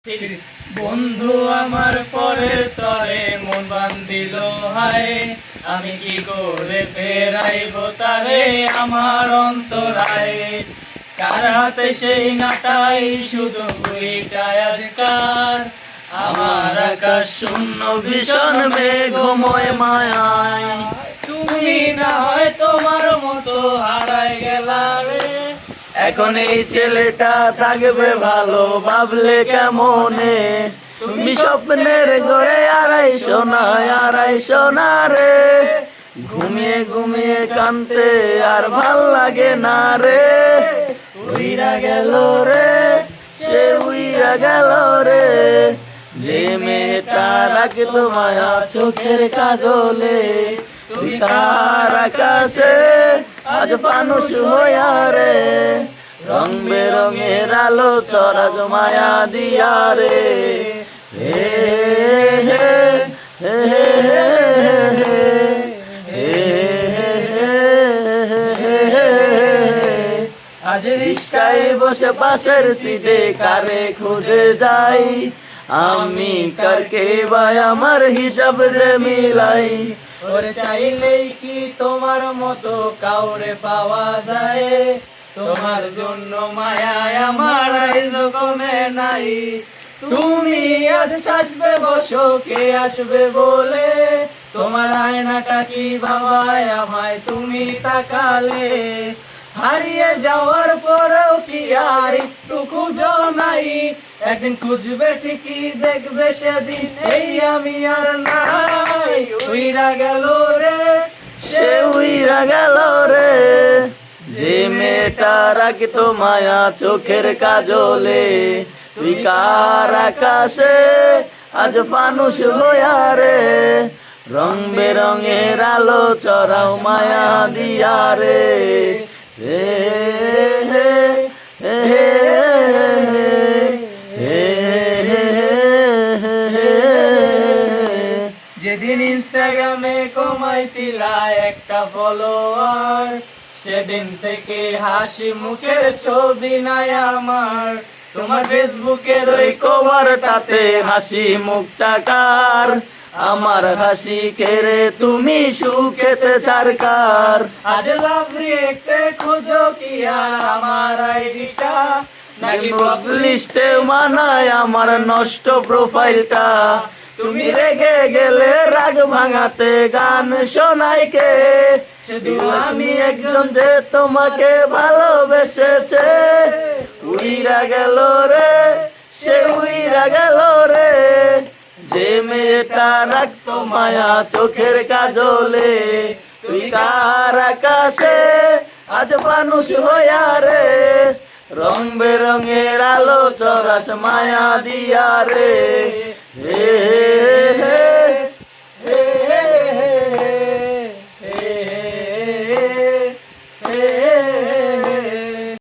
বন্ধু আমার পরের তরে মন বান্ধিল হায়, আমি কি করে ফেরাইব তারে আমার অন্তরায়। কার হাতে সেই নাটাই শুধু ওইটাই আজকার, আমার আকাশ শূন্য ভীষণ মেঘময় মায়ায়। তুমি না হয় তোমার মতো হারাই গেলা রে, এখন এই ছেলেটা থাকবে ভালো ভাবলে কেমনে। তুমি স্বপ্নের ঘরে আড়াই সোনা রে, ঘুমিয়ে ঘুমিয়ে কানতে আর ভাল লাগে না রে। উইরা গেল রে, সে উইরা গেল রে, যে মেয়েটা রাখতো মায়া চোখের কাজলে। তুই তার আকাশে আজ ফানুস হইয়া রে, রং বেরঙের আলো চরাস মায়া দিয়া রে। হে হে হে হে, আজ রিক্সায় বসে পাশের সিটে কারে খুঁজে যাই, আমি কারকে ভাই আমার হিসাব রে মিলাই। ওরে চাইলেই কি তোমার মতো কাউরে পাওয়া যায়, তোমার জন্য মায়ায় আমার আইজ কমে নাই। তুমি আজ সাজবে বসো কে আসবে বলে, তোমার আয়নাটা কি ভাবায় আমায় তুমি তাকালে। হারিয়ে যাওয়ার পরেও কি আর একটু খুঁজো নাই, একদিন খুঁজবে ঠিকই দেখবে সেদিন এই আমি আর নাই। উইরা গেল রে, সে উইরা গেল রে, যে মেয়েটা রাখতো মায়া চোখের কাজলে। তুই কার আকাশে আজ ফানুস হইয়া রে, রং বেরঙের আলো চড়াও মায়া দিয়া রে। হে হে হে যেদিন ইনস্টাগ্রামে কমাইছিলা একটা ফলোয়ার, সেদিন থেকে হাসি মুখের ছবি নাই আমার। তোমার ফেসবুকের ওই কভারটাতে হাসি মুখটা কার, আমার হাসি কেড়ে তুমি সুখেতে ছাড়কার। আজ লাভ রিয়েক্টে খুঁজো কি আর আমার আইডিটা, নাকি ব্লক লিস্টে মানায় আমার নষ্ট প্রোফাইলটা। তুমি রেগে গেলে রাগ ভাঙাতে গান শোনাই কে, শুধু আমি একজন যে তোমাকে ভালোবেসেছে। উইরা গেল রে, সে উইরা গেল রে, যে মেয়েটা রাখতো মায়া চোখের কাজলে। তুই কার আকাশে আজ ফানুস হইয়া রে, রং বেরঙের আলো চরাস মায়া দিয়া রে। হে